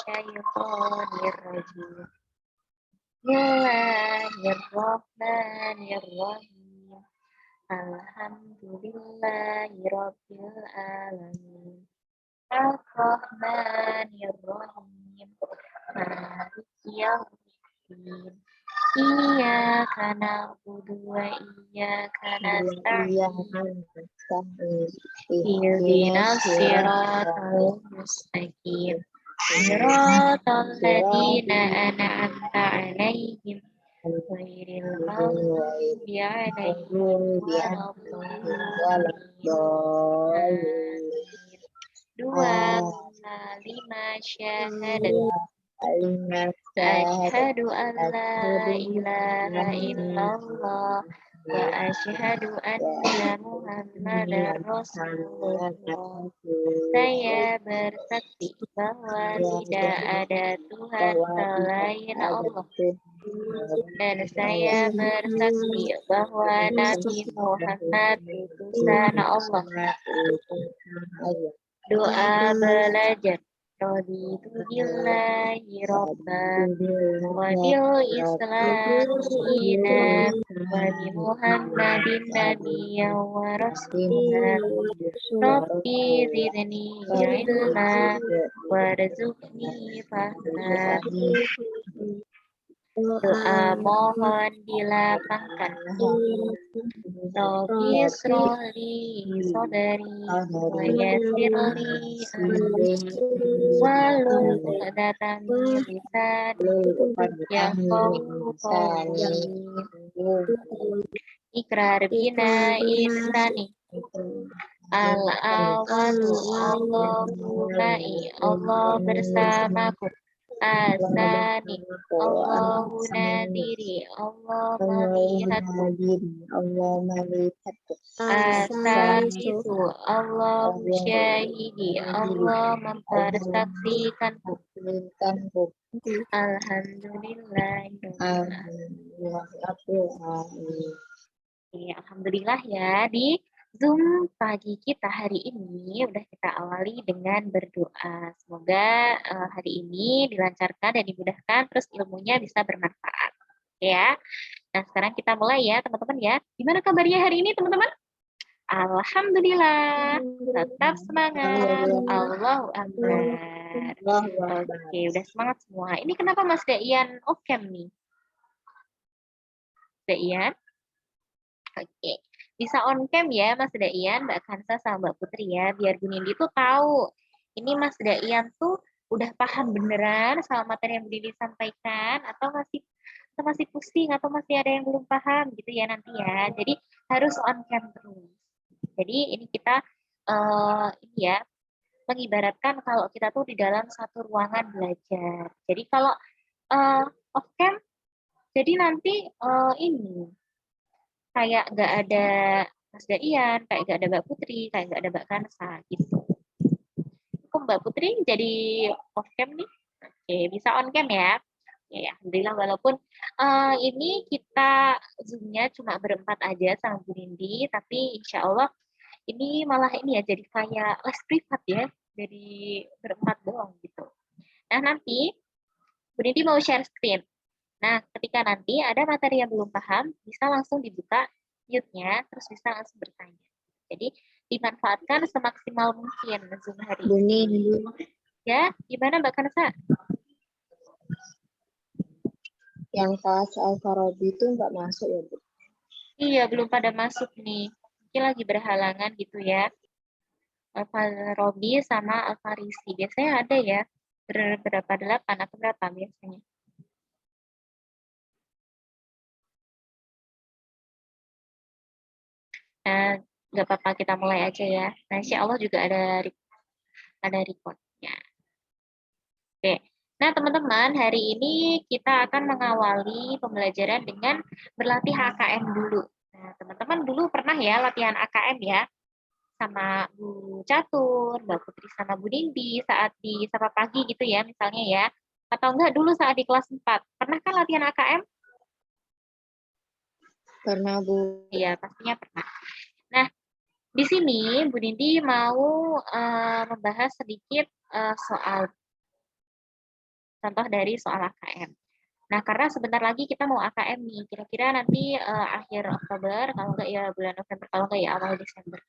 syaitonir rajim. Bismillahirrahmanirrahim. Alhamdulillahirabbil alamin. Ar-Rahmanir-Rahim. Maliki yaumiddin. Iyyaka na'budu wa iyyaka nasta'in. Ihdinas siratal mustaqim. Siratal ladzina an'amta 'alaihim ghairil maghdubi 'alaihim waladdallin. Dua lima syahadat. Asyhadu an la ilaha illallah wa asyhadu anna Muhammadar Rasulullah. Saya bersaksi bahwa tidak ada Tuhan selain Allah. Dan saya bersaksi bahwa Nabi Muhammad utusan Allah. Doa belajar. Raditu billahi rabban wa bil islam dinan wa bi Muhammadin nabiyyan wa rasulan. Rabbi zidni ilma warzuqni fahma. Doa mohon dilapangkan. Rabbi shrahli sadri wa yassirli amri wahlul 'uqdatam min lisani yafqahu qawli. Ikrar bina insani. Al-awalu Allahu ma'i, Allah bersamaku. Asani Allahu nadiri, Allah melihatku. Asalisu Allahu syahidi, Allah mempersaksikanku. Alhamdulillah. Alhamdulillah ya, di Zoom pagi kita hari ini udah kita awali dengan berdoa. Semoga hari ini dilancarkan dan dimudahkan, terus ilmunya bisa bermanfaat. Ya. Nah, sekarang kita mulai ya, teman-teman ya. Gimana kabarnya hari ini, teman-teman? Alhamdulillah. Tetap semangat. Allahu Akbar. Oke, udah semangat semua. Ini kenapa Mas Daian off-cam nih? Daian? Oke. Bisa on cam ya Mas Daian, Mbak Kansa sama Mbak Putri ya, biar Bu Nindi tuh tahu. Ini Mas Daian tuh udah paham beneran sama materi yang Bu Nindi sampaikan atau masih pusing atau masih ada yang belum paham gitu ya nanti ya. Jadi harus on cam terus. Jadi ini kita ini ya mengibaratkan kalau kita tuh di dalam satu ruangan belajar. Jadi kalau off cam, jadi nanti ini kayak nggak ada Mas Daian, kayak nggak ada Mbak Putri, kayak nggak ada Mbak Kansa gitu. Kok Mbak Putri jadi off cam nih? Oke, bisa on cam ya. Ya, alhamdulillah walaupun ini kita zoom-nya cuma berempat aja sama Bu Nindi, tapi insya Allah ini malah ini ya jadi kayak les privat ya, jadi berempat doang gitu. Nah nanti Bu Nindi mau share screen. Nah, ketika nanti ada materi yang belum paham, bisa langsung dibuka mute-nya, terus bisa langsung bertanya. Jadi, dimanfaatkan semaksimal mungkin Zoom hari ini. Ya, gimana Mbak Kansa? Yang kelas Al-Farabi itu nggak masuk ya, Bu? Iya, belum pada masuk nih. Mungkin lagi berhalangan gitu ya. Al-Farabi sama Al-Farisi. Biasanya ada ya, berapa 8 atau berapa biasanya. Nah, nggak apa-apa kita mulai aja ya. Nah, insya Allah juga ada record-nya. Oke. Nah, teman-teman, hari ini kita akan mengawali pembelajaran dengan berlatih AKM dulu. Nah, teman-teman dulu pernah ya latihan AKM ya? Sama Bu Catur, Mbak Putri sama Bu Nindi saat di Sapa Pagi gitu ya misalnya ya. Atau enggak dulu saat di kelas 4. Pernah kan latihan AKM? Pernah, Bu. Iya, pastinya pernah. Nah, di sini Bu Nindi mau membahas sedikit soal contoh dari soal AKM. Nah, karena sebentar lagi kita mau AKM nih, kira-kira nanti akhir Oktober, kalau enggak ya bulan November, kalau enggak ya awal Desember.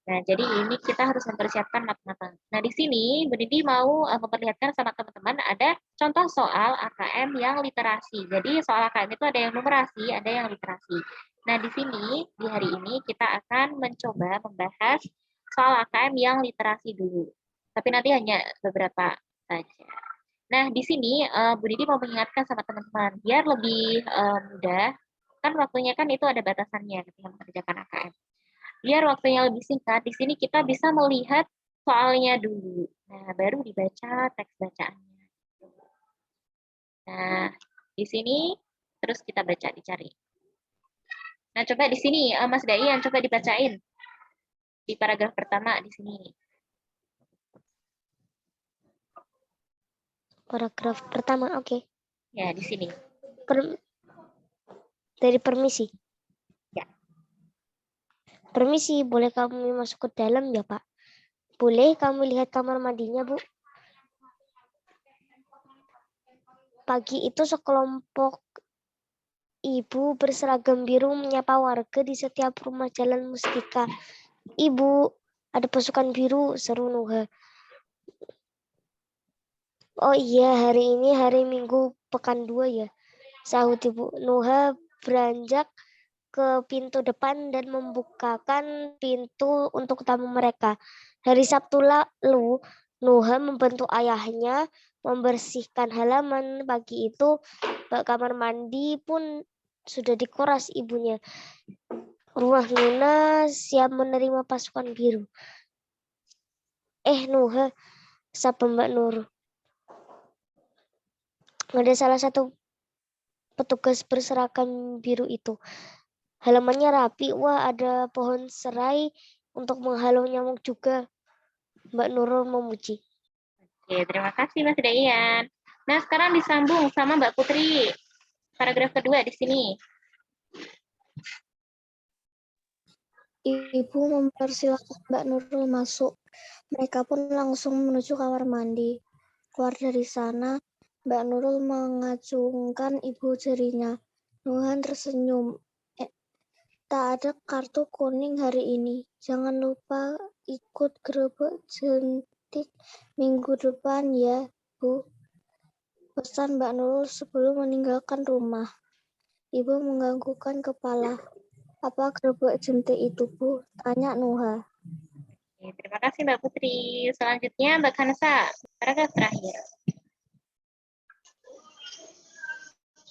Nah, jadi ini kita harus mempersiapkan matang-matang. Nah, di sini Bu Didi mau memperlihatkan sama teman-teman ada contoh soal AKM yang literasi. Jadi soal AKM itu ada yang numerasi, ada yang literasi. Nah, di sini, di hari ini kita akan mencoba membahas soal AKM yang literasi dulu. Tapi nanti hanya beberapa saja. Nah, di sini Bu Didi mau mengingatkan sama teman-teman, biar lebih mudah, kan waktunya kan itu ada batasannya ketika mengerjakan AKM. Biar waktunya lebih singkat, di sini kita bisa melihat soalnya dulu. Nah, baru dibaca teks bacaannya. Nah, di sini terus kita baca, dicari. Nah, coba di sini Mas Dayan, coba dibacain. Di paragraf pertama di sini. Paragraf pertama, oke. Ya, di sini. Dari permisi. Ya. Permisi, boleh kami masuk ke dalam ya, Pak? Boleh kami lihat kamar mandinya, Bu? Pagi itu sekelompok ibu berseragam biru menyapa warga di setiap rumah Jalan Mustika. Ibu, ada pasukan biru, seru Nuha. Oh iya, hari ini hari Minggu pekan 2 ya, sahut Ibu. Nuha beranjak ke pintu depan dan membukakan pintu untuk tamu mereka. Hari Sabtu lalu, Nuha membantu ayahnya membersihkan halaman. Pagi itu, kamar mandi pun sudah dikuras ibunya. Rumah Nuna siap menerima pasukan biru. Nuha, sapa Mbak Nur. Ada salah satu petugas berseragam biru itu. Halamannya rapi, wah ada pohon serai untuk menghalau nyamuk juga. Mbak Nurul memuji. Oke, terima kasih Mas Dayan. Nah, sekarang disambung sama Mbak Putri. Paragraf kedua di sini. Ibu mempersilahkan Mbak Nurul masuk. Mereka pun langsung menuju kamar mandi. Keluar dari sana, Mbak Nurul mengacungkan ibu jarinya. Nuhan tersenyum. Tak ada kartu kuning hari ini. Jangan lupa ikut gerobak jentik minggu depan ya, Bu. Pesan Mbak Nurul sebelum meninggalkan rumah. Ibu menganggukkan kepala. Apa gerobak jentik itu, Bu? Tanya Nuha. Oke, terima kasih Mbak Putri. Selanjutnya Mbak Kansa, paragraf terakhir.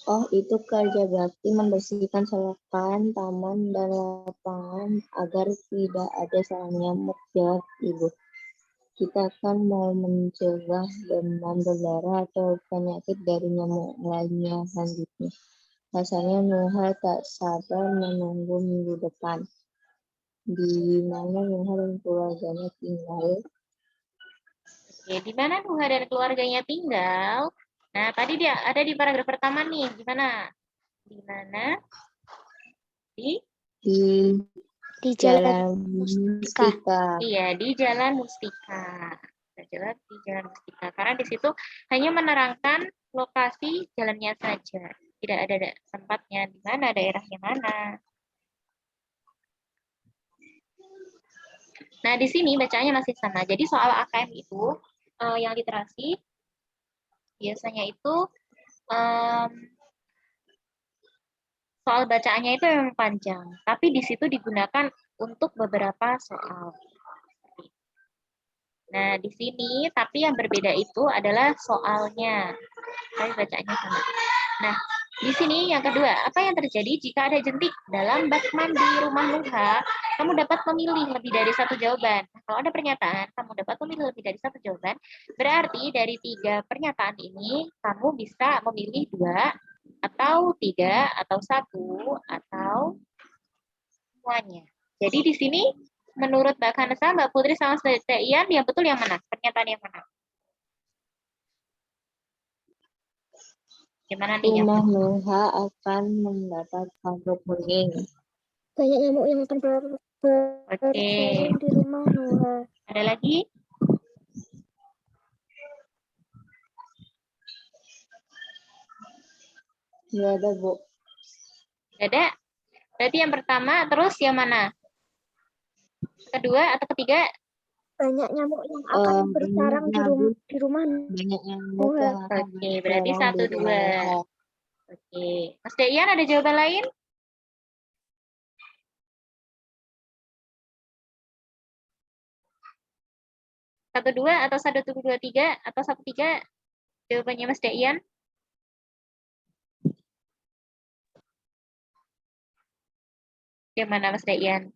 Oh, itu kerja bakti membersihkan selokan, taman, dan lapangan agar tidak ada sarang nyamuk, jawab Ibu. Kita kan mau mencegah demam berdarah atau penyakit dari nyamuk lainnya selanjutnya. Rasanya Nuha tak sabar menunggu minggu depan. Di mana Nuha dan keluarganya tinggal? Oke, di mana Nuha dan keluarganya tinggal? Nah, tadi dia ada di paragraf pertama nih. Gimana? Di mana? Di Jalan Mustika. Iya, di Jalan Mustika. Jelas di Jalan Mustika. Karena di situ hanya menerangkan lokasi jalannya saja. Tidak ada tempatnya di mana, daerahnya mana. Nah, di sini bacaannya masih sama. Jadi soal AKM itu yang literasi biasanya itu soal bacaannya itu memang panjang, tapi di situ digunakan untuk beberapa soal. Nah, di sini tapi yang berbeda itu adalah soalnya. Tapi bacaannya sama. Nah, di sini yang kedua, apa yang terjadi jika ada jentik dalam bak mandi rumah Nuha? Kamu dapat memilih lebih dari satu jawaban. Kalau ada pernyataan, kamu dapat memilih lebih dari satu jawaban. Berarti dari 3 pernyataan ini, kamu bisa memilih 2, atau 3, atau 1, atau semuanya. Jadi di sini, menurut Mbak Kanesa, Mbak Putri, sama Mbak Ian, yang betul yang mana? Pernyataan yang mana? Gimana nih? Rumah Nuha akan mendapat kartu kuning. Banyak nyamuk yang akan berforum di rumah Nuha. Ada lagi? Nggak ada, Bu. Nggak ada. Berarti yang pertama, terus yang mana? Kedua atau ketiga? Banyak nyamuk yang akan bersarang di Bu. rumah Banyak nyamuk Nuha. yang akan Oke, berarti bersarang 1, di rumah 2. Nuha. Oke. Mas Dayan ada jawaban lain? Satu dua atau 1, 2, 3 atau 1, 3 jawabannya Mas Dayan? Yang mana Mas Dayan?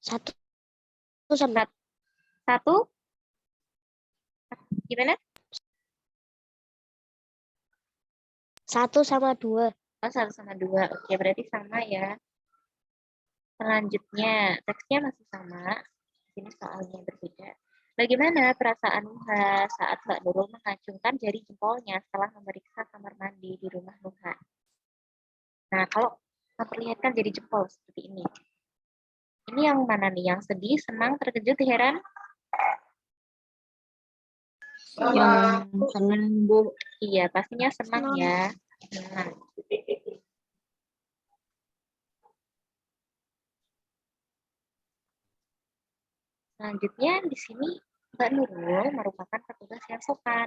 1 sama 1? Gimana? 1 sama 2. Oh, 1 sama 2. Oke, berarti sama ya. Selanjutnya, teksnya masih sama. Ini soalnya berbeda. Bagaimana perasaan Nuha saat Mbak Nurul mengacungkan jari jempolnya setelah memeriksa kamar mandi di rumah Nuha? Nah, kalau memperlihatkan jari jempol seperti ini. Ini yang mana nih? Yang sedih, senang, terkejut, heran? Yang senang, Bu. Iya, pastinya senang Senang. ya. Senang. Selanjutnya di sini Mbak Nurul merupakan petugas yang sopan.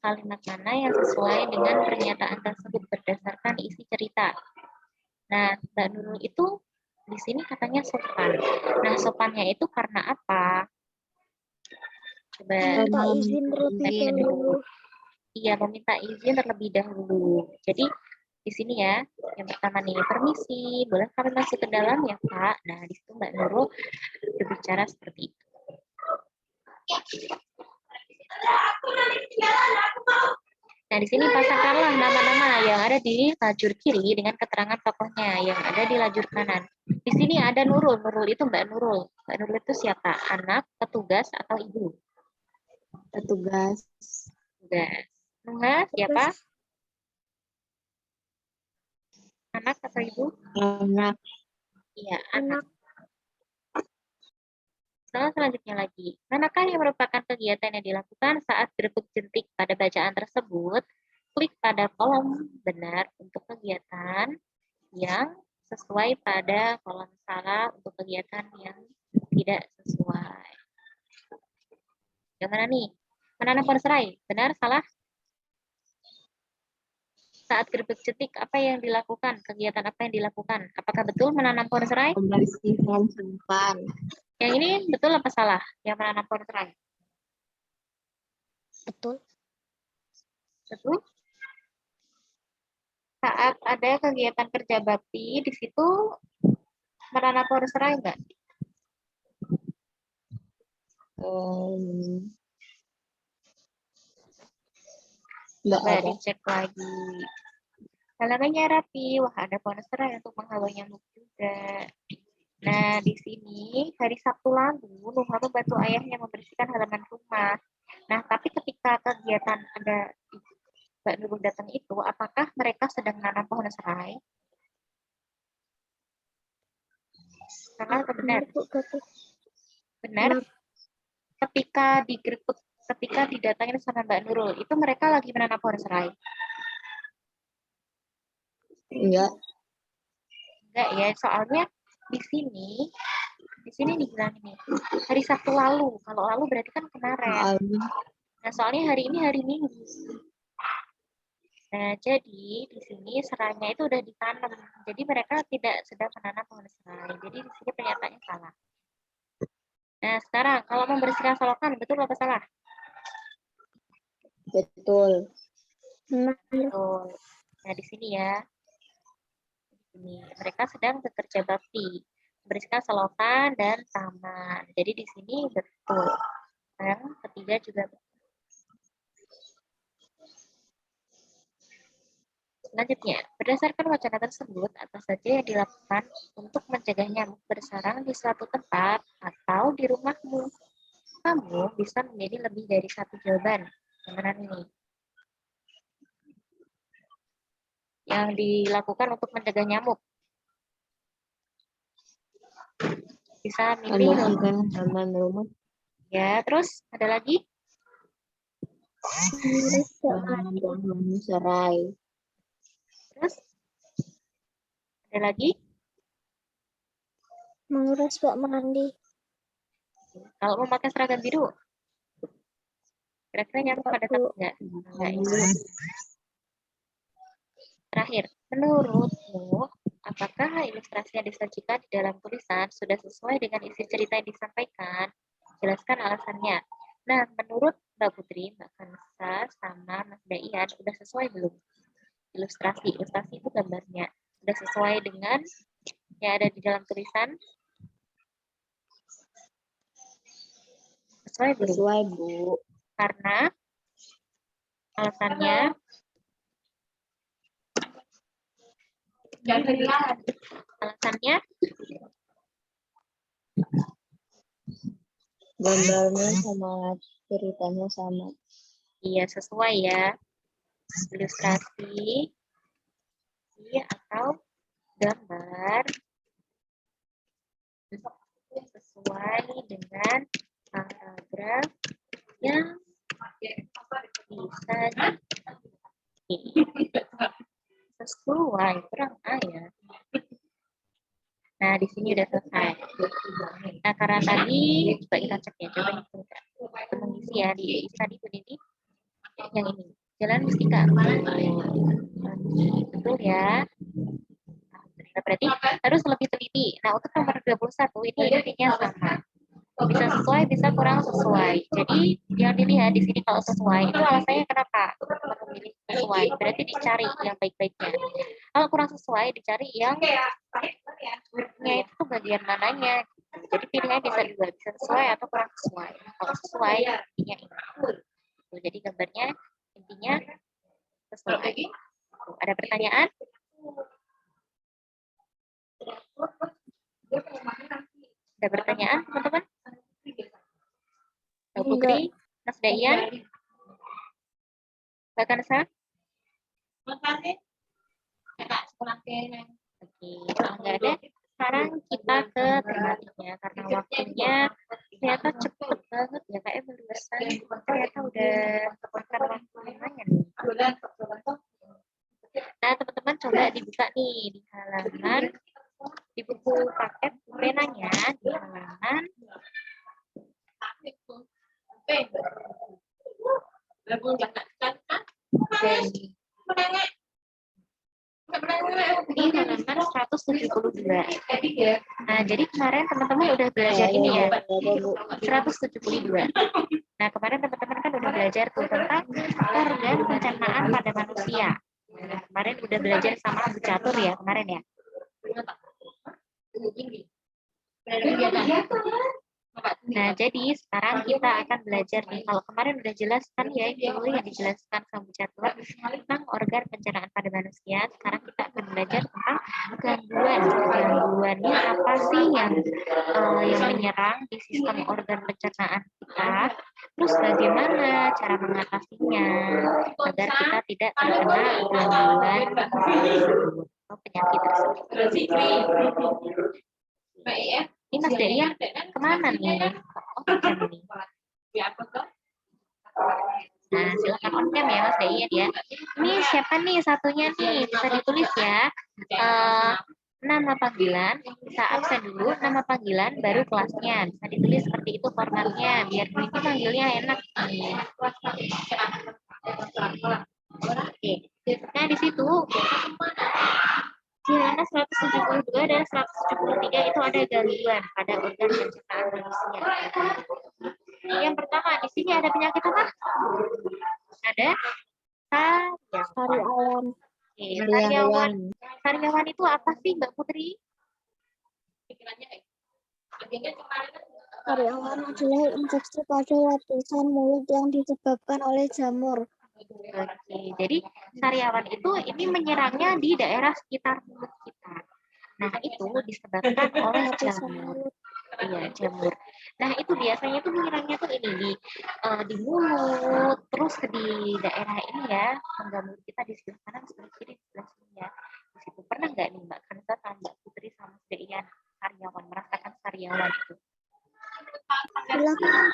Kalimat mana yang sesuai dengan pernyataan tersebut berdasarkan isi cerita? Nah, Mbak Nurul itu di sini katanya sopan. Nah, sopannya itu karena apa? Coba Minta izin terlebih dahulu. Iya, meminta izin terlebih dahulu. Jadi di sini ya, yang pertama nih, permisi, boleh kami masuk ke dalam ya Pak? Nah, di situ Mbak Nurul berbicara seperti itu. Nah, di sini pasangkanlah nama-nama yang ada di lajur kiri dengan keterangan tokohnya yang ada di lajur kanan. Di sini ada Nurul. Nurul itu Mbak Nurul. Mbak Nurul itu siapa? Anak, petugas, atau ibu? Petugas. Petugas. Nuha siapa? Anak atau ibu? Anak. Iya, anak. Selanjutnya lagi, manakah yang merupakan kegiatan yang dilakukan saat gerbek jentik pada bacaan tersebut? Klik pada kolom benar untuk kegiatan yang sesuai pada kolom salah untuk kegiatan yang tidak sesuai. Yang mana nih? Menanam pohon serai, benar, salah? Saat gerbek jentik, apa yang dilakukan? Kegiatan apa yang dilakukan? Apakah betul menanam pohon serai? Membersihkan simpan. Yang ini betul apa salah? Yang menanam pohon serai? Betul. Betul? Saat ada kegiatan kerja bakti, di situ menanam pohon serai enggak? Enggak Coba ada. dicek lagi. Halamannya rapi. Wah, ada pohon serai untuk menghalau nyamuk juga. Nah, di sini hari Sabtu lalu, Nuha membantu ayahnya membersihkan halaman rumah. Nah, tapi ketika kegiatan ada Mbak Nurul datang itu, apakah mereka sedang menanam pohon serai? Salah atau benar? Benar. Ketika digerebek, ketika didatangin sama Mbak Nurul, itu mereka lagi menanam pohon serai? Enggak. Enggak ya, soalnya di sini dibilang ini hari Sabtu lalu. Kalau lalu berarti kan kemarin. Nah, soalnya hari ini hari Minggu. Nah, jadi di sini serainya itu udah ditanam. Jadi mereka tidak sedang menanam pohon serai. Jadi di sini pernyataannya salah. Nah, sekarang kalau membersihkan selokan, betul apa salah? Betul. Betul. Nah, di sini ya. Ini mereka sedang bekerja bakti, membersihkan selokan dan taman. Jadi di sini betul. Yang ketiga juga betul. Selanjutnya, berdasarkan wacana tersebut, apa saja yang dilakukan untuk mencegah nyamuk bersarang di suatu tempat atau di rumahmu? Kamu bisa memilih lebih dari satu jawaban. Yang mana nih? Yang dilakukan untuk mencegah nyamuk. Bisa milih. Membersihkan halaman rumah. Ya, terus ada lagi? Mengurus bak mandi. Bangun serai. Terus ada lagi? Mengurus bak mandi. Kalau mau pakai seragam biru, kira-kira nyamuk Enggak, pada Bu. takut nggak? Nggak ya. Terakhir, menurutmu, apakah ilustrasi yang disajikan di dalam tulisan sudah sesuai dengan isi cerita yang disampaikan? Jelaskan alasannya. Nah, menurut Mbak Putri, Mbak Kansa, sama Mas Daian, sudah sesuai belum? Ilustrasi itu gambarnya. Sudah sesuai dengan yang ada di dalam tulisan? Sesuai belum? Sesuai, Bu. Karena alasannya Gambarnya sama, ceritanya sama. iya sesuai ya. Ilustrasi atau gambar sesuai dengan paragraf yang bisa sesuai kurang ayat. Nah, di sini udah selesai. Nah, karena tadi coba kita cek ya, coba kita mengisi ya di tadi ini yang ini. Jalan Mustika. Betul ya. Nah, berarti harus lebih teliti. Nah, untuk nomor 21 ini intinya sama. Bisa sesuai, bisa kurang sesuai. Jadi yang dilihat di sini kalau sesuai itu alasannya kenapa teman-teman memilih sesuai. Berarti dicari yang baik-baiknya. Kalau kurang sesuai dicari yang itu tuh bagian mananya. Jadi pilihannya bisa dua, bisa sesuai atau kurang sesuai. Kalau sesuai intinya ini. Jadi gambarnya intinya sesuai. Ada pertanyaan? Ada pertanyaan, teman-teman? Mbak Putri, Mas Dayan, Mbak Kansa? Oke, kalau nggak ada, sekarang kita ke tematiknya karena waktunya ternyata cepet banget ya, kayak barusan ternyata udah makan waktu lumayan. Nah, teman-teman coba dibuka nih di halaman di buku paket penanya di halaman di halaman 172. Nah, jadi kemarin teman-teman udah belajar ini ya, 172. Nah, kemarin teman-teman kan udah belajar tuh tentang organ pencernaan pada manusia. Nah, kemarin udah belajar sama Bu Catur ya, kemarin ya. Nah, jadi sekarang kita akan belajar nih. Kalau kemarin udah jelaskan ya, yang dijelaskan sama Bu Catur tentang organ pencernaan pada manusia. Sekarang kita akan belajar tentang gangguan. Gangguannya apa sih yang menyerang di sistem organ pencernaan kita? Terus bagaimana cara mengatasinya agar kita tidak terkena gangguan atau penyakit tersebut. Ini Mas Dayan kemana nih? On cam nih. Nah, silakan on cam ya Mas Dayan ya. Ini siapa nih satunya nih? Bisa ditulis ya. Nama panggilan, bisa absen dulu, nama panggilan, baru kelasnya. Bisa ditulis seperti itu formatnya, biar ini panggilnya enak. Oke. Nah, di situ di halaman 172 dan 173 itu ada gangguan pada organ pencernaan manusia. Yang pertama, di sini ada penyakit apa? Ada Sariawan. Sariawan. Sariawan itu apa sih, Mbak Putri? Sariawan adalah infeksi pada lapisan mulut yang disebabkan oleh jamur. Oke, jadi sariawan itu ini menyerangnya di daerah sekitar mulut kita. Nah, itu disebabkan oleh jamur. Iya, jamur. Nah, itu biasanya tuh menyerangnya tuh ini di mulut, terus di daerah ini ya, mengganggu kita di sebelah kanan, sebelah kiri, sebelah sini ya. Di situ pernah nggak nih Mbak Kansa sama Mbak Putri sama Dayan sariawan, merasakan sariawan itu? Silakan.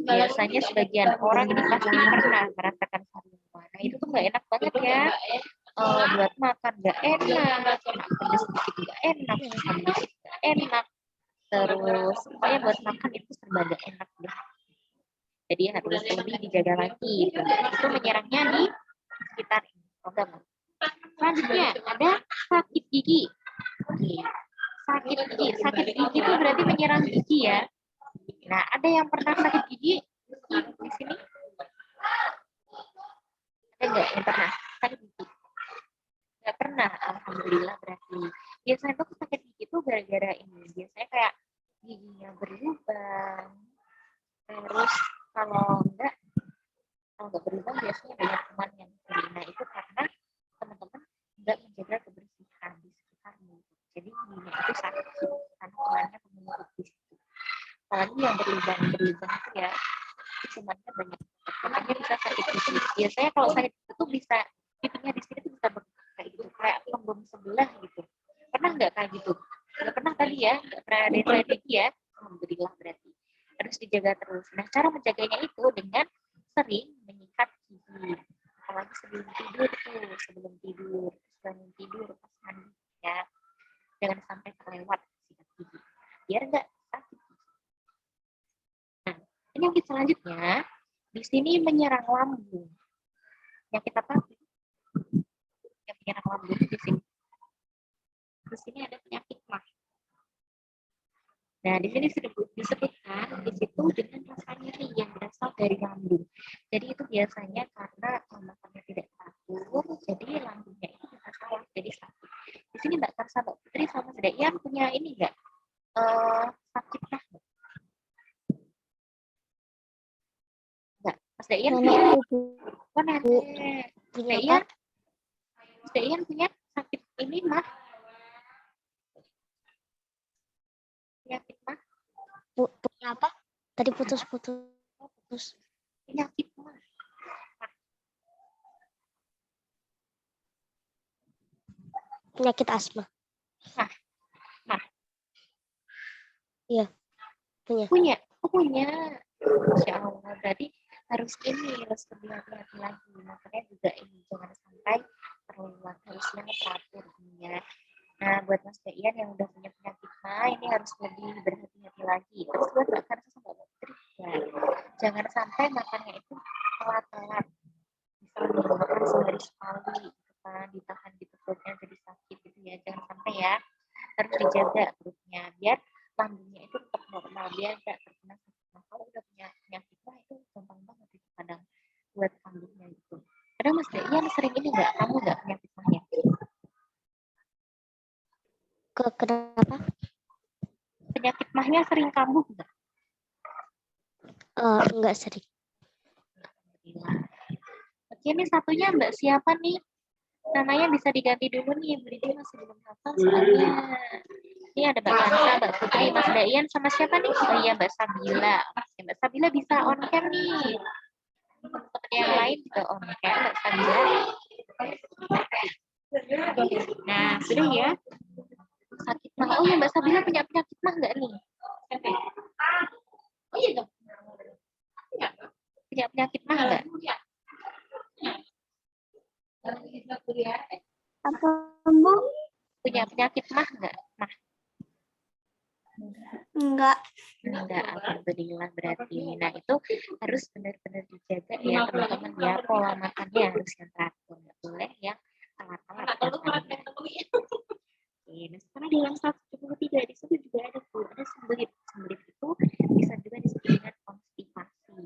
biasanya sebagian orang ini pasti pernah merasakan sarima. Nah itu tuh nggak enak banget ya. Buat makan nggak enak, pedes dikit nggak enak, habis nggak enak, terus pokoknya buat makan itu serba nggak enak deh. Jadi harus lebih dijaga lagi. Itu menyerangnya di sekitar ini. Selanjutnya ada sakit gigi. Oke. Sakit gigi. Sakit gigi itu berarti menyerang gigi ya. Nah, ada yang pernah sakit gigi di sini? Ada nggak yang pernah sakit gigi? Nggak pernah, alhamdulillah berarti. Biasanya tuh sakit gigi itu gara-gara ini. Biasanya kayak giginya berlubang. Terus kalau enggak berlubang biasanya banyak kuman yang sering. Nah, itu karena teman-teman nggak menjaga kebersihan di sekitarnya. Jadi giginya itu sakit karena kumannya menumpuk di situ. Apalagi yang berlubang itu ya, kumannya banyak. Makanya bisa sakit gigi. Biasanya kalau sakit itu bisa giginya di sini tuh bisa kayak gitu, kayak lembung sebelah gitu. Pernah nggak kayak gitu? Nggak pernah tadi ya, nggak pernah ada yang sakit gigi ya. Alhamdulillah berarti. Harus dijaga terus. Nah, cara menjaganya itu dengan sering menyikat gigi. Apalagi sebelum tidur tuh, sebelum tidur pas mandi ya. Jangan sampai terlewat sikat gigi. Biar nggak sakit gigi. Nah, penyakit selanjutnya di sini menyerang lambung. Yang kita tahu yang menyerang lambung di sini. Di sini ada penyakit mah. Nah, di sini disebutkan di situ dengan rasa nyeri yang berasal dari lambung. Jadi itu biasanya karena makannya tidak teratur, jadi lambungnya itu bisa salah, jadi sakit. Di sini Mbak Karsa, Mbak Putri sama Mas Dayan punya ini nggak? Sakit mah? Nggak, Mas Dayan punya? Oh, nenek. Punya Dayan, apa? Mas Dayan punya sakit ini mah? Penyakit mah? Punya apa? Tadi putus-putus. Penyakit mah. Penyakit asma. Nah. Iya, punya. Oh, punya. Masya Allah, berarti harus lebih hati-hati lagi. Makanya juga ini jangan sampai terlewat, harusnya teratur ya. Nah, buat Mas Dayan yang udah punya penyakit mah, ini harus lebih berhati-hati lagi. Terus buat Mbak Karsa sama Mbak Putri ya, jangan sampai makannya itu telat-telat. Misalnya makan sehari sekali, gitu kan, ditahan gitu perutnya jadi sakit gitu ya. Jangan sampai ya, harus dijaga perutnya biar lambungnya itu tetap normal, biar nggak terkena sakit. Nah, kalau udah punya penyakit mah itu gampang banget itu kadang buat lambungnya gitu. Kadang Mas Dayan sering ini nggak, kamu nggak penyakit mahnya? Kenapa? Penyakit mahnya sering kambuh nggak? Enggak sering. Oke, ini satunya Mbak siapa nih? Namanya bisa diganti dulu nih, Bridi masih belum hafal soalnya. Ini ada Mbak Kansa, Mbak Putri, Mas Dayan, sama siapa nih? Oh iya, Mbak Sabila. Oke, Mbak Sabila bisa on cam nih. Teman yang lain juga on cam, Mbak Sabila. Nah, sudah ya. Sakit mah. Oh iya, Mbak Sabila punya penyakit mah nggak nih? Oh iya dong. Punya penyakit mah nggak? Apa, Bu? Punya penyakit mah nggak? Mah. Enggak. Enggak, alhamdulillah berarti. Nah, itu harus benar-benar dijaga ya teman-teman ya. Pola makannya harus yang teratur, nggak boleh yang telat-telat makannya. Oke, nah sekarang di ulang 173 di situ juga ada tuh, ada sembelit. Sembelit itu bisa juga disebut dengan konstipasi.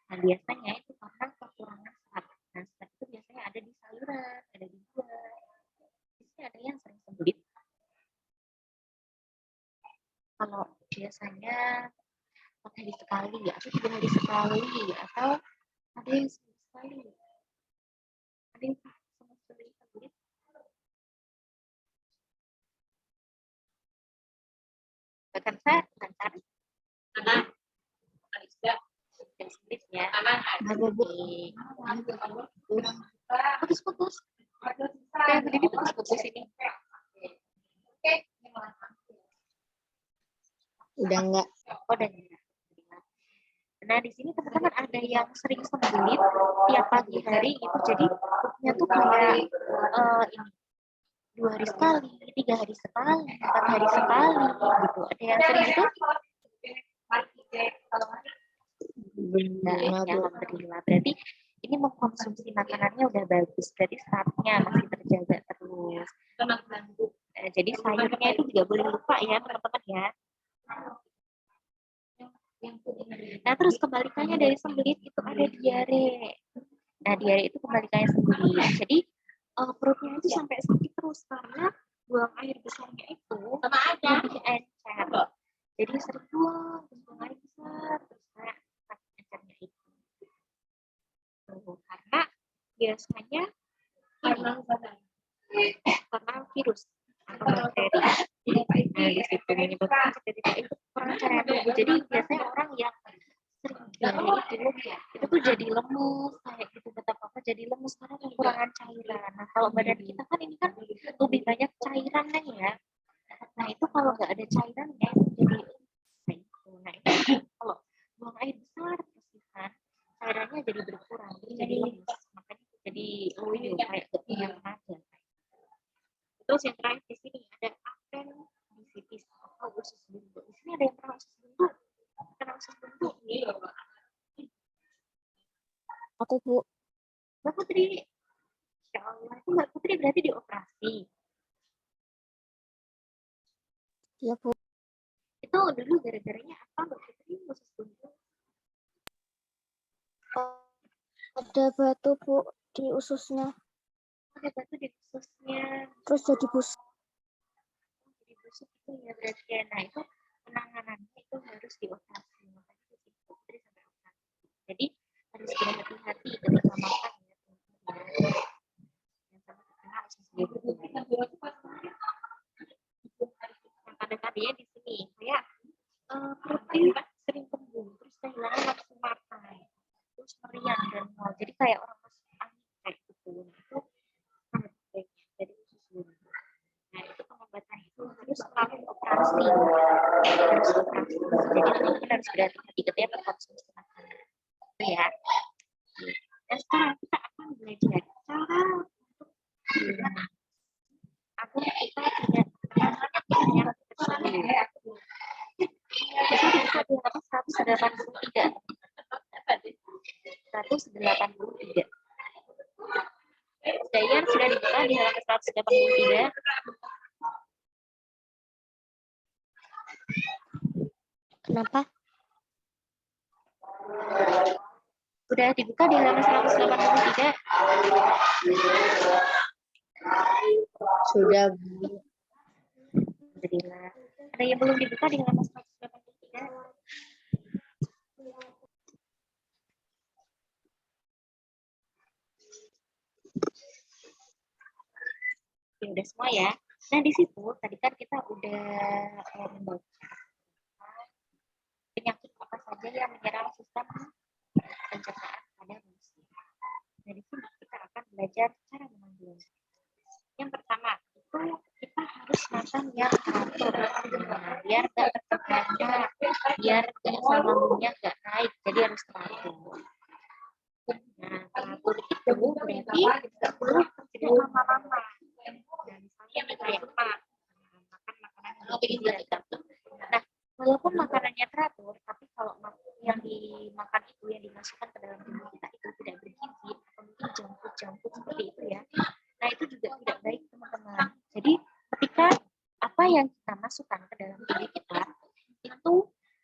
Nah, biasanya itu karena kekurangan serat. Nah, serat itu biasanya ada di sayuran, ada di buah. Biasanya ada yang sering sembelit. Kalau biasanya hari sekali ya, atau 3 hari sekali, atau ada yang seminggu sekali, ada yang sama sekali sembelit. Bahkan saya lancar, dan sembelit ya. Putus-putus. Kayak begini putus-putus ini. Udah enggak. Oh, dan Nah, di sini teman-teman ada yang sering sembelit tiap pagi hari itu, jadi perutnya tuh kayak ini 2 hari sekali, 3 hari sekali, 4 hari sekali gitu. Ada yang sering gitu? Nah, Nah, ya, alhamdulillah. Berarti ini mengkonsumsi makanannya udah bagus. Berarti startnya masih terjaga terus. Jadi sayurnya itu juga boleh lupa ya teman-teman ya. Nah, terus kebalikannya dari sembelit itu ada diare. Nah, diare itu kebalikannya sembelit. Jadi perutnya itu sampai sakit terus karena buang air besarnya itu lebih encer. Jadi sering buang air besar terus kayak encernya itu. Karena biasanya karena virus atau bakteri. Nah, di situ menyebabkan ketika itu kurang cairan tubuh. Jadi biasanya orang yang sering diare itu tuh jadi lemes kayak gitu, betapa jadi lemes karena kekurangan cairan. Nah, kalau badan kita kan ini kan lebih banyak cairan kan ya. Nah, itu kalau nggak ada cairannya jadi nah itu kalau buang air besar terus kan cairannya jadi berkurang, jadi lemes, makanya jadi loyo kayak gak punya tenaga. Terus yang terakhir di sini ada appendicitis atau usus buntu. Di sini ada yang pernah usus buntu? Pernah usus buntu? Aku, Bu. Mbak Putri, Insya Allah itu Mbak Putri berarti dioperasi. Ya, Bu. Itu dulu gara-garanya apa Mbak Putri usus buntu? Ada batu, Bu, di ususnya. Ada batu di ususnya. Terus jadi busuk. Jadi busuk itu ya berarti ya. Nah, itu penanganannya itu harus dioperasi. Makanya di sini Putri sampai operasi. Jadi harus berhati-hati ketika makan ya. Yang sama terkena usus buntu. Nah, tadi di sini kayak perutnya sering kembung, terus kehilangan nafsu makan, terus meriang dan mual. Jadi kayak orang masuk angin kayak gitu. Itu sangat baiknya dari usus buntu. Nah, itu pengobatan itu harus melalui operasi. Harus operasi. Jadi teman-teman harus berhati-hati ketika berkonsumsi makanan. Itu ya. Dan sekarang kita akan belajar cara untuk agar kita tidak namanya penyakit tersebut. Bisa dibuka di halaman 183. 183. Dayan sudah dibuka di halaman 183. Kenapa? Sudah dibuka di halaman 183. sudah Alhamdulillah. Ada yang belum dibuka di halaman 183? Oke, udah semua ya. Nah, di situ tadi kan kita udah membaca penyakit apa saja yang menyerang sistem pencernaan pada manusia. Dari sini kita akan belajar cara memanggilnya. Yang pertama itu kita harus makan yang teratur, biar nggak tertekan, biar asam lambungnya nggak naik, jadi harus teratur. Nah, teratur itu berarti nggak perlu terjadi lama-lama. Nah, misalnya nih kayak makan makanan yang bergizi dan teratur. Nah, walaupun makanannya teratur, tapi kalau yang dimakan itu yang dimasukkan ke dalam tubuh kita itu tidak bergizi atau mungkin jangkut seperti itu ya. Nah, itu juga tidak baik teman-teman. Jadi ketika apa yang kita masukkan ke dalam tubuh kita itu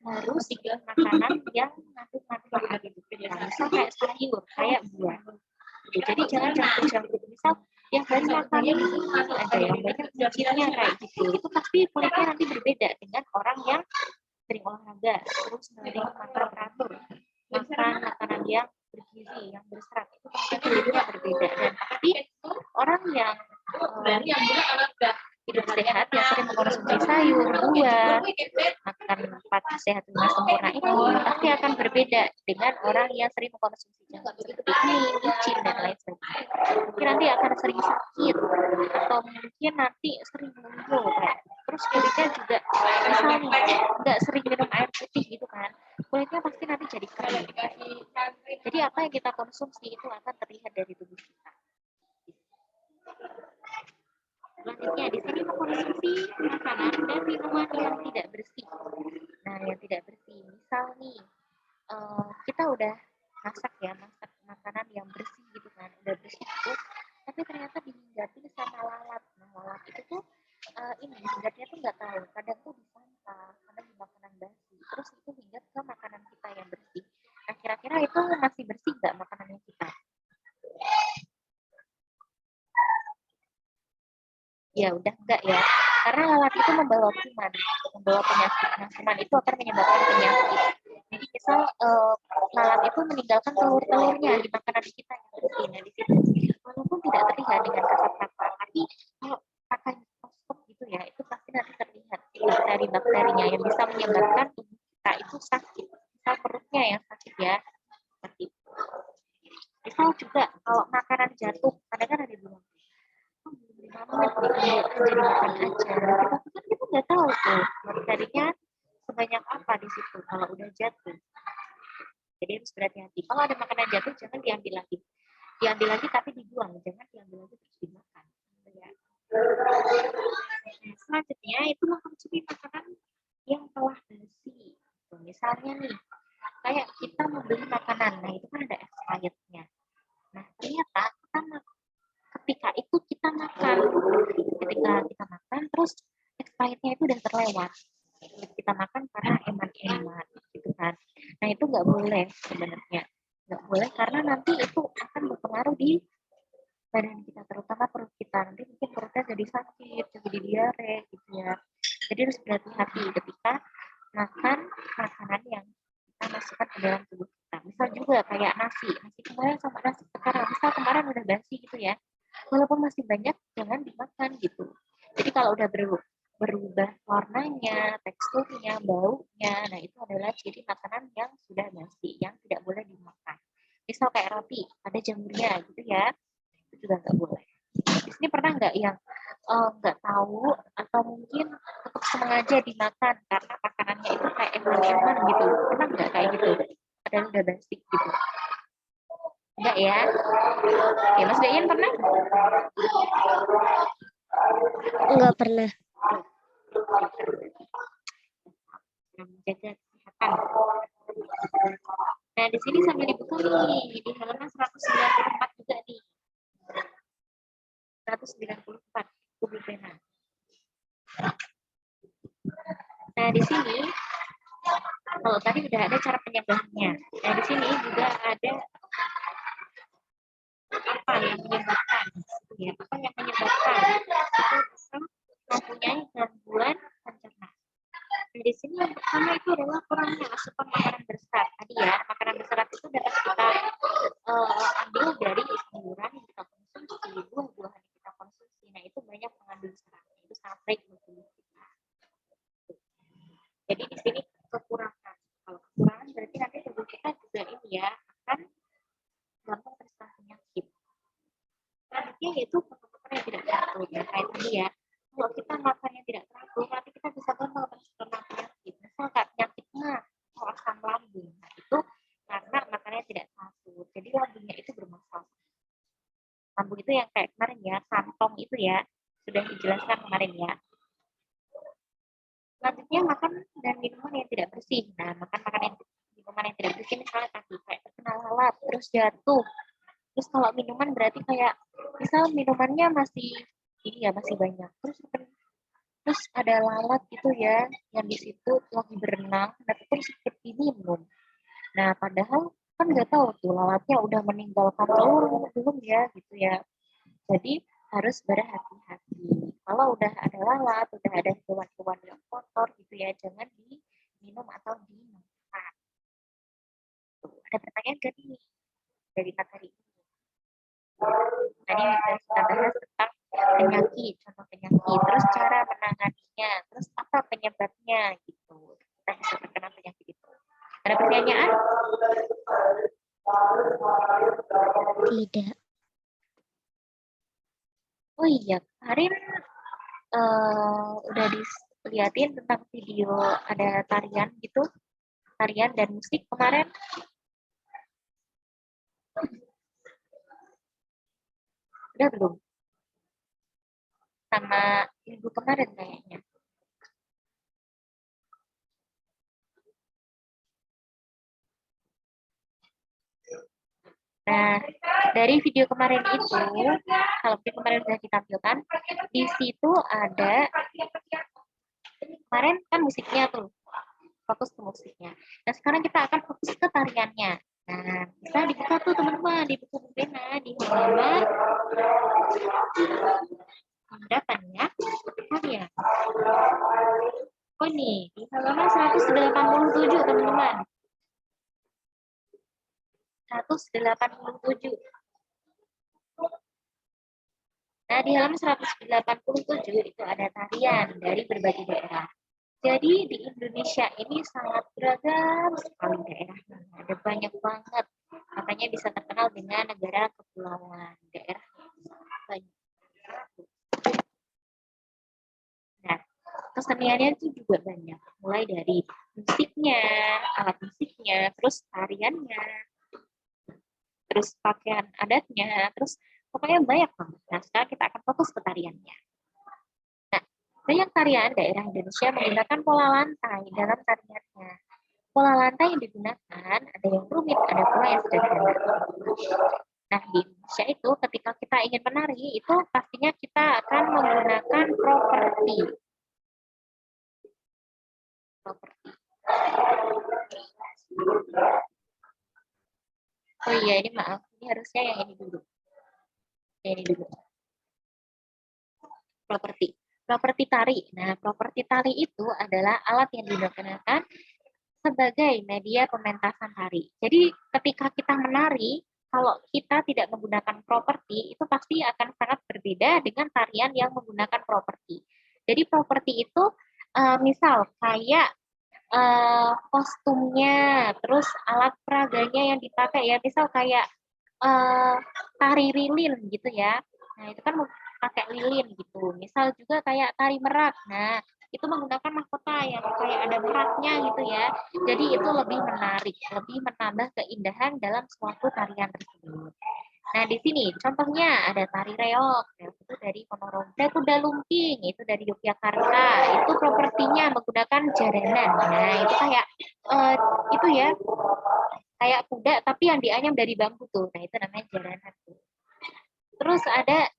harus makanan yang mengandung manfaat gitu. Nah, misal kayak sayur, kayak buah. Jadi jangan jangkut. Misal yang dari makan ini ada yang banyak gizinya kayak gitu. Itu pasti kulitnya nanti berbeda dengan orang yang sering olahraga, terus sering makan teratur, makan makanan yang bergizi, yang berserat, itu pasti kulitnya berbeda. Dan pasti orang yang hidup sehat, yang sering mengkonsumsi sayur, buah, makan 4 sehat 5 sempurna itu pasti akan berbeda dengan orang yang sering mengkonsumsi junk food seperti mie, micin, dan lain sebagainya. Mungkin nanti akan sering sakit, atau mungkin nanti sering muncul kayak terus kulitnya juga misalnya nggak sering minum air putih gitu kan, kulitnya pasti nanti jadi kering. Jadi apa yang kita konsumsi itu akan terlihat dari tubuh kita. Selanjutnya di sini mengkonsumsi makanan dan minuman yang tidak bersih. Nah, yang tidak bersih, misal nih kita udah masak makanan yang bersih gitu kan, udah bersih itu, tapi ternyata dihinggapi sama lalat. Nah, lalat itu tuh ini hinggatnya tuh nggak tahu, kadang tuh di sampah, kadang di makanan basi, terus itu hinggat ke makanan kita yang bersih. Nah, kira-kira itu masih bersih nggak makanannya kita? Ya udah enggak ya, karena lalat itu membawa kuman, membawa penyakit. Nah, kuman itu akan menyebabkan penyakit. Jadi misal lalat itu meninggalkan telur-telurnya di makanan kita yang bersih. Nah, di situ walaupun tidak terlihat dengan kasat mata, tapi kalau pakai mikroskop gitu ya, itu pasti nanti terlihat bakteri-bakterinya yang bisa menyebabkan tubuh kita itu sakit. Misal perutnya yang sakit ya, seperti itu. Misal juga kalau makanan jatuh, kadang-kadang ada bilang, jadi makan aja. Kita nggak tahu tuh bakterinya sebanyak apa di situ kalau udah jatuh. Jadi harus berhati-hati. Kalau ada makanan jatuh jangan diambil lagi. Diambil lagi tapi dibuang, jangan diambil lagi terus dimakan. Ya. Selanjutnya itu mengkonsumsi makanan yang telah basi. Misalnya nih, kayak kita membeli makanan, nah itu kan ada expirednya. Nah ternyata ketika itu kita makan terus expirednya itu udah terlewat, kita makan karena eman-eman gitu kan. Nah itu nggak boleh sebenarnya, nggak boleh karena nanti itu akan berpengaruh di badan kita, terutama perut kita. Nanti mungkin perutnya jadi sakit, jadi diare gitu ya. Jadi harus berhati-hati ketika makan makanan yang kita masukkan ke dalam tubuh kita. Misal juga kayak nasi kemarin sama nasi sekarang, misal kemarin udah basi gitu ya, walaupun masih banyak jangan dimakan gitu. Jadi kalau udah berubah warnanya, teksturnya, baunya, nah itu adalah ciri makanan yang sudah basi, yang tidak boleh dimakan. Misal kayak roti, ada jamurnya gitu ya, itu juga nggak boleh. Di sini pernah nggak yang nggak tahu atau mungkin untuk sengaja dimakan karena makanannya itu kayak eman-eman gitu? Pernah nggak kayak gitu? Ada udah basi gitu? Enggak ya? Ya Mas Dayan pernah? Enggak pernah. Menjaga kesehatan. Nah, di sini sambil dibuka nih, di halaman 194 juga nih. 194, buku pena. Nah, di sini, kalau tadi udah ada cara penyebabnya. Nah, di sini juga ada apa yang menyebabkan. Ya, apa yang menyebabkan itu bisa mempunyai gangguan pencernaan. Nah, di sini yang pertama itu adalah kurangnya asupan makanan berserat. Tadi ya, makanan berserat itu dapat kita ambil dari sayuran yang kita konsumsi, buah-buahan yang kita konsumsi. Nah, itu banyak mengandung serat. Itu sangat baik untuk tubuh kita. Jadi di sini kekurangan. Kalau kekurangan berarti nanti tubuh kita juga ini ya akan gampang terserang penyakit. Selanjutnya yaitu makan yang tidak teratur. Ya kayak tadi ya. Kalau kita makan yang tidak teratur, nanti kita bisa gampang terserang penyakit. Misal kayak penyakit mah asam lambung. Nah, itu karena makannya tidak teratur. Jadi lambungnya itu bermasalah. Lambung itu yang kayak kemarin ya, kantong itu ya, sudah dijelaskan kemarin ya. Selanjutnya makan dan minuman yang tidak bersih. Nah, minuman yang tidak bersih misalnya tadi kayak terkena lalat, terus jatuh. Terus kalau minuman berarti kayak misal minumannya masih ini ya masih banyak. Terus ada lalat gitu ya yang di situ lagi berenang, nah terus seperti minum. Nah, padahal kan nggak tahu tuh lalatnya udah meninggalkan telur belum ya gitu ya. Jadi harus berhati-hati. Kalau udah ada lalat, udah ada hewan-hewan yang kotor gitu ya, jangan diminum atau dimakan. Ada pertanyaan gak nih dari materi ini? Tadi kita bahas tentang penyakit, contoh penyakit, terus cara menanganinya, terus apa penyebabnya gitu. Kita bisa terkena penyakit itu. Ada pertanyaan? Tidak. Oh iya, kemarin udah diliatin tentang video ada tarian gitu, tarian dan musik kemarin? Udah belum? Sama minggu kemarin kayaknya. Nah, dari video kemarin itu, kalau video kemarin sudah ditampilkan, di situ ada, kemarin kan musiknya tuh, fokus ke musiknya. Nah, sekarang kita akan fokus ke tariannya. Nah, bisa dibuka tuh teman-teman, di buku pena, di halaman berapa nih ya? Tarian. Oh nih, di halaman 187 teman-teman. 187. Nah, di halaman 187 itu ada tarian dari berbagai daerah. Jadi di Indonesia ini sangat beragam sekali daerahnya. Ada banyak banget. Makanya bisa terkenal dengan negara kepulauan. Daerah banyak. Nah, keseniannya itu juga banyak. Mulai dari musiknya, alat musiknya, terus tariannya, terus pakaian adatnya, terus pokoknya banyak banget. Nah, sekarang kita akan fokus ke tariannya. Nah, banyak tarian daerah Indonesia menggunakan pola lantai dalam tariannya. Pola lantai yang digunakan ada yang rumit, ada pula yang sederhana. Nah, di Indonesia itu ketika kita ingin menari, itu pastinya kita akan menggunakan properti. Oh iya, ini maaf. Ini harusnya yang ini dulu. Yang ini dulu. Properti. Properti tari. Nah, properti tari itu adalah alat yang digunakan sebagai media pementasan tari. Jadi, ketika kita menari, kalau kita tidak menggunakan properti, itu pasti akan sangat berbeda dengan tarian yang menggunakan properti. Jadi, properti itu misal kayak kostumnya, terus alat peraganya yang dipakai ya, misal kayak tari lilin gitu ya. Nah, itu kan pakai lilin gitu. Misal juga kayak tari merak. Nah, itu menggunakan mahkota yang kayak ada meraknya gitu ya. Jadi itu lebih menarik, lebih menambah keindahan dalam suatu tarian tersebut. Nah, di sini contohnya ada tari reog, itu dari Ponorogo. Ada kuda lumping, itu dari Yogyakarta. Itu propertinya menggunakan jaranan. Nah, itu kayak itu ya, kayak kuda tapi yang dianyam dari bambu tuh. Nah, itu namanya jaranan tuh. Terus ada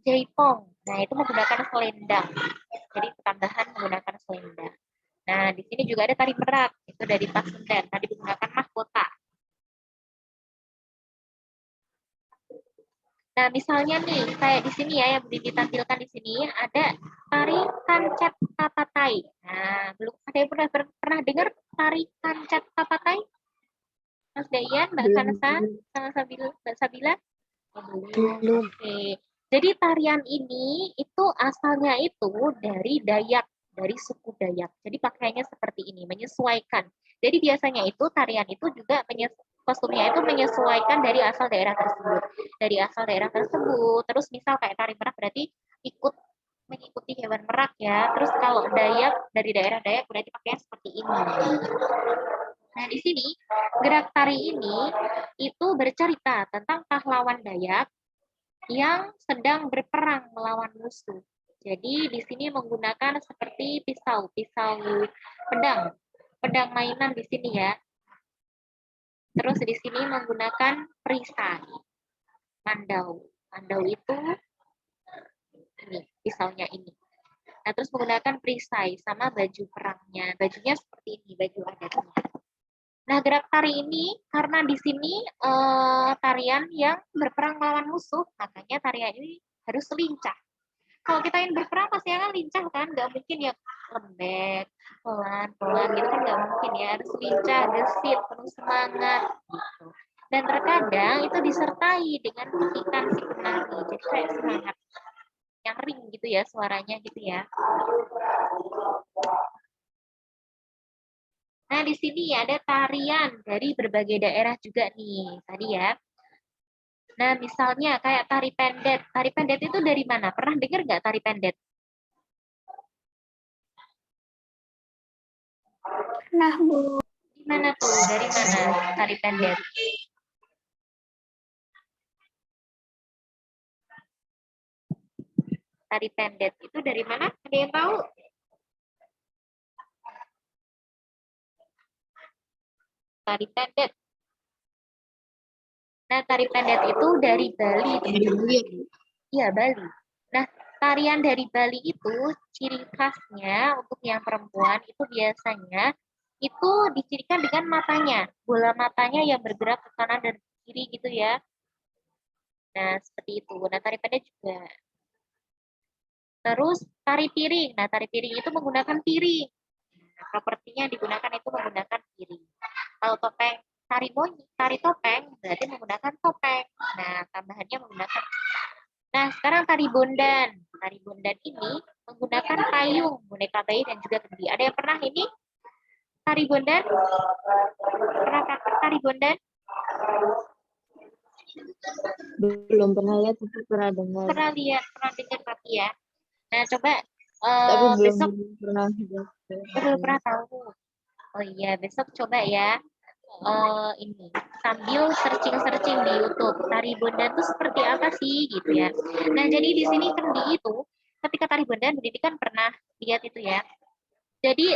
jaipong. Nah, itu menggunakan selendang. Jadi tambahan menggunakan selendang. Nah, di sini juga ada tari merak, itu dari Pasundan. Tadi menggunakan mahkota. Nah, misalnya nih, kayak di sini ya, yang ditampilkan di sini, ada tari kancet tapatai. Nah, belum ada yang pernah dengar tari kancet tapatai? Mas Dayan, Mbak Kansa, Mbak Sabila? Belum. Oke. Jadi tarian ini itu asalnya itu dari Dayak, dari suku Dayak. Jadi pakaiannya seperti ini, menyesuaikan. Jadi biasanya itu tarian itu juga kostumnya itu menyesuaikan dari asal daerah tersebut. Dari asal daerah tersebut, terus misal kayak tari merak berarti ikut mengikuti hewan merak ya. Terus kalau Dayak dari daerah Dayak berarti pakainya seperti ini. Nah, di sini gerak tari ini itu bercerita tentang pahlawan Dayak yang sedang berperang melawan musuh. Jadi di sini menggunakan seperti pisau pedang, pedang mainan di sini ya. Terus di sini menggunakan perisai, mandau. Mandau itu ini, pisaunya ini. Nah, terus menggunakan perisai sama baju perangnya. Bajunya seperti ini, baju adatnya. Nah, gerak tari ini karena di sini tarian yang berperang melawan musuh, makanya tarian ini harus lincah. Kalau kita ingin berperang pasti akan lincah kan, nggak mungkin ya lembek, pelan-pelan gitu kan nggak mungkin ya, harus lincah, gesit, penuh semangat gitu. Dan terkadang itu disertai dengan kekikan si penari, jadi kayak semangat yang ring gitu ya suaranya gitu ya. Nah, di sini ada tarian dari berbagai daerah juga nih, tadi ya. Nah, misalnya kayak tari pendet. Tari pendet itu dari mana? Pernah dengar nggak tari pendet? Nah, Bu. Di mana tuh? Dari mana tari pendek? Tari pendek itu dari mana? Ada yang tahu? Tari pendek. Nah, tari pendek itu dari Bali. Iya, Bali. Nah, tarian dari Bali itu ciri khasnya untuk yang perempuan itu biasanya itu dicirikan dengan matanya, bola matanya yang bergerak ke kanan dan ke kiri gitu ya. Nah, seperti itu. Nah, tari pendek juga. Terus tari piring. Nah, tari piring itu menggunakan piring. Nah, propertinya yang digunakan itu menggunakan piring. Kalau topeng tari topeng berarti menggunakan topeng. Nah, tambahannya menggunakan. Nah, sekarang tari bondan. Tari bondan ini menggunakan payung, boneka bayi dan juga kendi. Ada yang pernah ini tari bondan? Pernah praktek tari bondan? Belum pernah lihat, tapi pernah dengar. Pernah lihat, pernah dengar tapi ya. Nah, coba Tapi belum besok pernah. belum pernah tahu. Oh iya, besok coba ya. Ini sambil searching di YouTube tari bondan itu seperti apa sih gitu ya. Nah, jadi di sini kendi itu ketika tari bondan Didi kan pernah lihat itu ya. Jadi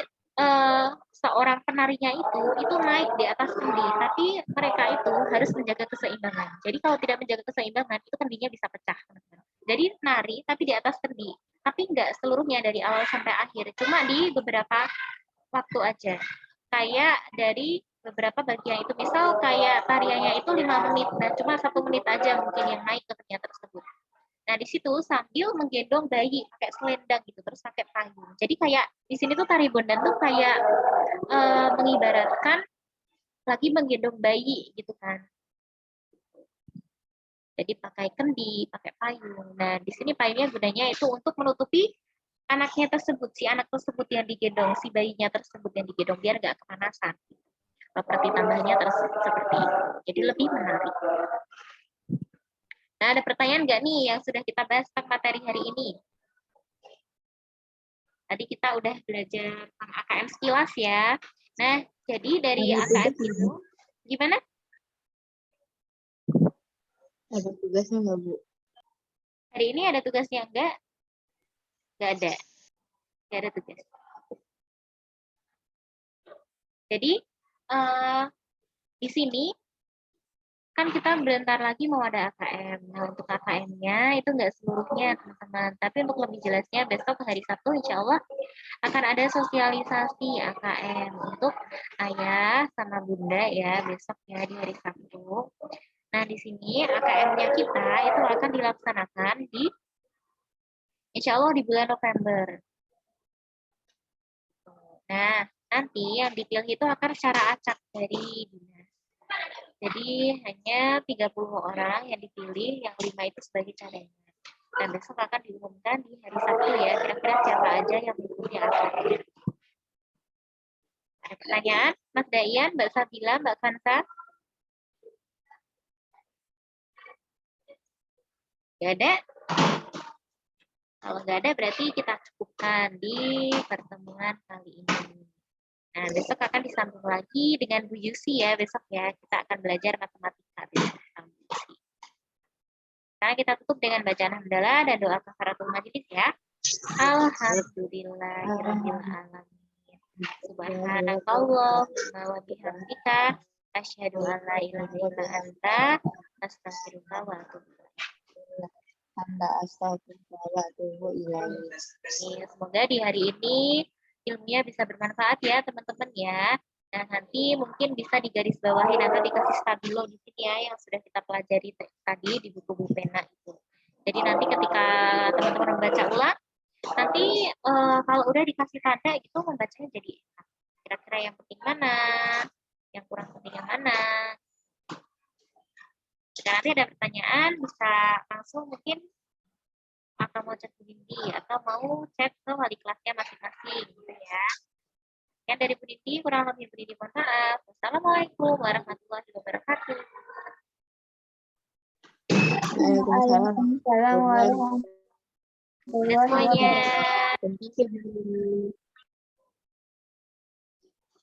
seorang penarinya itu naik di atas kendi, tapi mereka itu harus menjaga keseimbangan. Jadi kalau tidak menjaga keseimbangan itu kendinya bisa pecah. Jadi nari tapi di atas kendi, tapi nggak seluruhnya dari awal sampai akhir, cuma di beberapa waktu aja. Kayak dari beberapa bagian itu, misal kayak tariannya itu 5 menit, nah cuma 1 menit aja mungkin yang naik ke kendinya tersebut. Nah, di situ sambil menggendong bayi pakai selendang gitu, terus pakai payung. Jadi kayak di sini tuh tari bondan tuh kayak mengibaratkan lagi menggendong bayi gitu kan. Jadi pakai kendi, pakai payung. Nah, di sini payungnya gunanya itu untuk menutupi anaknya tersebut, si anak tersebut yang digendong, si bayinya tersebut yang digendong biar nggak kepanasan. Properti tambahnya seperti itu. Jadi lebih menarik. Nah, ada pertanyaan nggak nih yang sudah kita bahas tentang materi hari ini? Tadi kita udah belajar tentang AKM sekilas ya. Nah, jadi dari AKM itu, gimana? Ada tugasnya nggak, Bu? Hari ini ada tugasnya enggak? Nggak ada. Nggak ada tugas. Jadi, di sini kan kita bentar lagi mau ada AKM. Nah, untuk AKM-nya itu nggak seluruhnya, teman-teman. Tapi untuk lebih jelasnya, besok hari Sabtu, insya Allah akan ada sosialisasi AKM untuk ayah sama bunda ya, besok ya di hari Sabtu. Nah, di sini AKM-nya kita itu akan dilaksanakan di, insya Allah di bulan November. Nah, nanti yang dipilih itu akan secara acak dari dinas. Jadi hanya 30 orang yang dipilih, yang 5 itu sebagai cadangan. Dan besok akan diumumkan di hari Sabtu ya, kira-kira siapa aja yang mengikuti AKM. Ada pertanyaan? Mas Dayan, Mbak Sabila, Mbak Kansa? Gak ada? Kalau nggak ada berarti kita cukupkan di pertemuan kali ini. Nah, besok akan disambung lagi dengan Bu Yusi ya, besok ya. Kita akan belajar matematika besok sama Bu Yusi. Sekarang kita tutup dengan bacaan hamdalah dan doa kafaratul majelis ya. Alhamdulillahirabbil alamin. Subhanakallahumma wa bihamdika asyhadu an la ilaha illa anta astaghfiruka wa atubu ilaik. Anda astagfirullah tunggu ilahi. Semoga di hari ini ilmunya bisa bermanfaat ya teman-teman ya. Nah, nanti mungkin bisa digarisbawahi atau dikasih stabilo di sini ya yang sudah kita pelajari tadi di buku-buku pena itu. Jadi nanti ketika teman-teman membaca ulang, nanti kalau udah dikasih tanda itu membacanya jadi enak. Kira-kira yang penting mana, yang kurang penting yang mana. Jika nanti ada pertanyaan bisa langsung mungkin atau mau chat Bu Dindi atau mau chat ke wali kelasnya masing-masing gitu ya. Yang dari Bu Dindi, kurang lebih Bu Dindi mohon maaf. Wassalamualaikum warahmatullahi wabarakatuh. Waalaikumsalam warahmatullahi Semuanya. wabarakatuh.